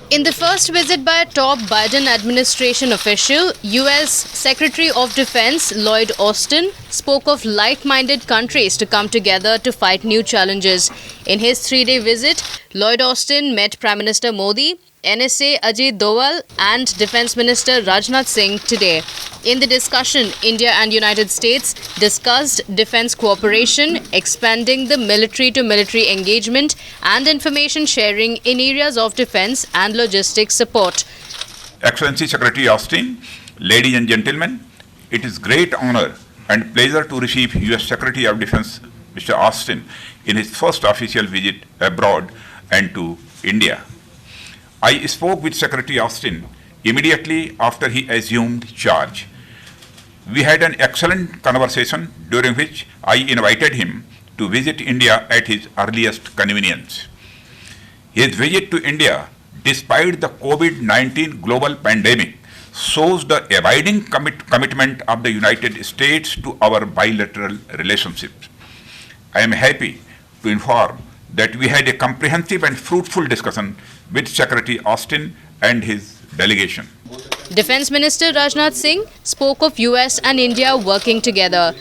In the first visit by a top Biden administration official, U.S. Secretary of Defense Lloyd Austin spoke of like-minded countries to come together to fight new challenges. In his three-day visit, Lloyd Austin met Prime Minister Modi, NSA Ajit Doval and Defense Minister Rajnath Singh today. In the discussion, India and United States discussed defense cooperation, expanding the military-to-military engagement and information sharing in areas of defense and logistics support. Excellency Secretary Austin, ladies and gentlemen, it is great honor and pleasure to receive U.S. Secretary of Defense Mr. Austin in his first official visit abroad and to India. I spoke with Secretary Austin immediately after he assumed charge. We had an excellent conversation during which I invited him to visit India at his earliest convenience. His visit to India, despite the COVID-19 global pandemic, shows the abiding commitment of the United States to our bilateral relationships. I am happy to inform that we had a comprehensive and fruitful discussion with Secretary Austin and his delegation. Defense Minister Rajnath Singh spoke of US and India working together.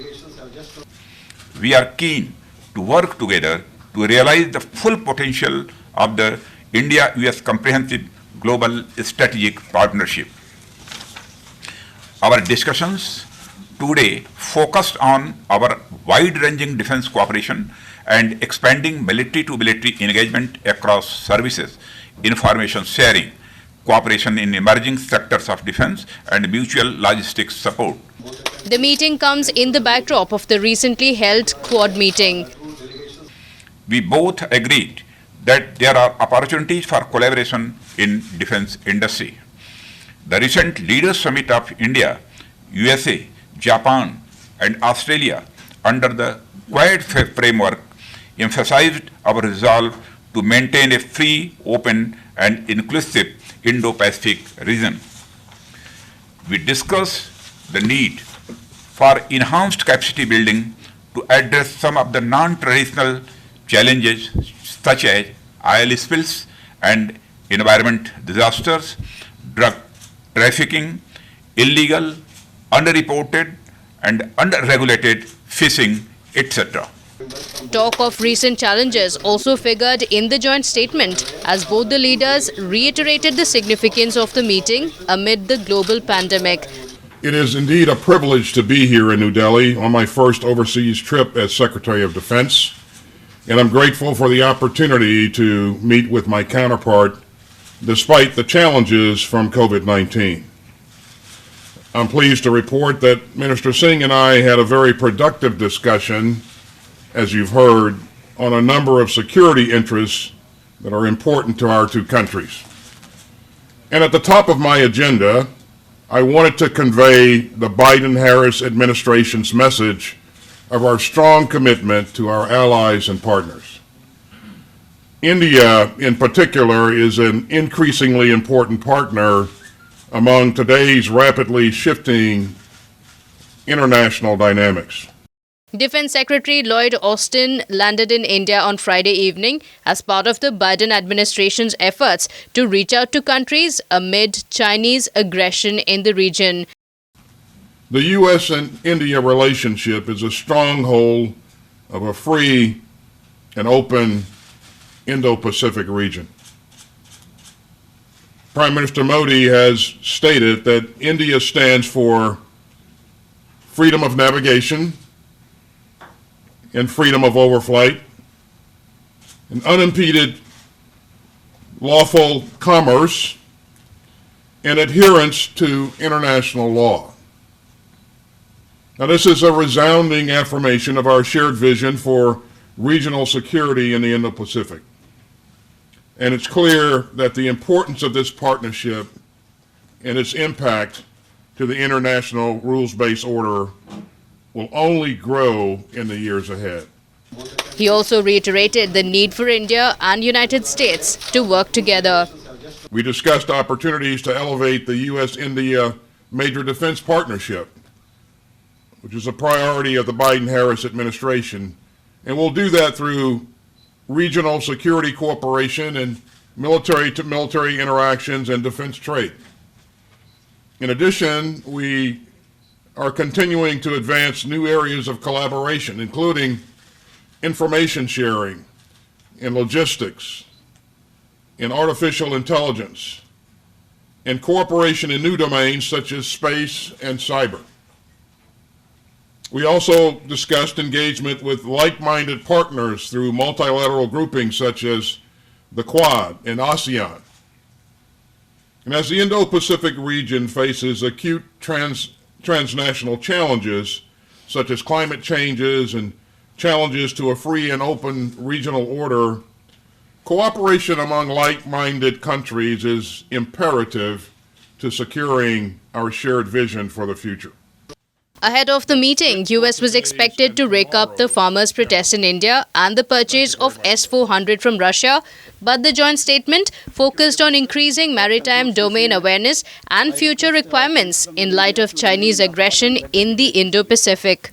We are keen to work together to realize the full potential of the India-US Comprehensive Global Strategic Partnership. Our discussions today focused on our wide-ranging defense cooperation and expanding military-to-military engagement across services, information sharing, cooperation in emerging sectors of defense, and mutual logistics support. The meeting comes in the backdrop of the recently held Quad meeting. We both agreed that there are opportunities for collaboration in defense industry. The recent Leaders Summit of India, USA, Japan, and Australia under the Quad framework emphasized our resolve to maintain a free, open, and inclusive Indo-Pacific region. We discussed the need for enhanced capacity building to address some of the non-traditional challenges such as oil spills and environment disasters, drug trafficking, illegal, underreported, and underregulated fishing, etc. Talk of recent challenges also figured in the joint statement as both the leaders reiterated the significance of the meeting amid the global pandemic. It is indeed a privilege to be here in New Delhi on my first overseas trip as Secretary of Defense, and I'm grateful for the opportunity to meet with my counterpart despite the challenges from COVID-19. I'm pleased to report that Minister Singh and I had a very productive discussion, as you've heard, on a number of security interests that are important to our two countries. And at the top of my agenda, I wanted to convey the Biden-Harris administration's message of our strong commitment to our allies and partners. India, in particular, is an increasingly important partner among today's rapidly shifting international dynamics. Defense Secretary Lloyd Austin landed in India on Friday evening as part of the Biden administration's efforts to reach out to countries amid Chinese aggression in the region. The U.S. and India relationship is a stronghold of a free and open Indo-Pacific region. Prime Minister Modi has stated that India stands for freedom of navigation and freedom of overflight, and unimpeded lawful commerce, and adherence to international law. Now, this is a resounding affirmation of our shared vision for regional security in the Indo-Pacific. And it's clear that the importance of this partnership and its impact to the international rules-based order will only grow in the years ahead. He also reiterated the need for India and United States to work together. We discussed opportunities to elevate the U.S.-India major defense partnership, which is a priority of the Biden-Harris administration, and we'll do that through regional security cooperation and military-to-military interactions, and defense trade. In addition, we are continuing to advance new areas of collaboration, including information sharing in logistics, in artificial intelligence, and cooperation in new domains such as space and cyber. We also discussed engagement with like-minded partners through multilateral groupings such as the Quad and ASEAN. And as the Indo-Pacific region faces acute transnational challenges such as climate changes and challenges to a free and open regional order, cooperation among like-minded countries is imperative to securing our shared vision for the future. Ahead of the meeting, US was expected to rake up the farmers' protest in India and the purchase of S-400 from Russia, but the joint statement focused on increasing maritime domain awareness and future requirements in light of Chinese aggression in the Indo-Pacific.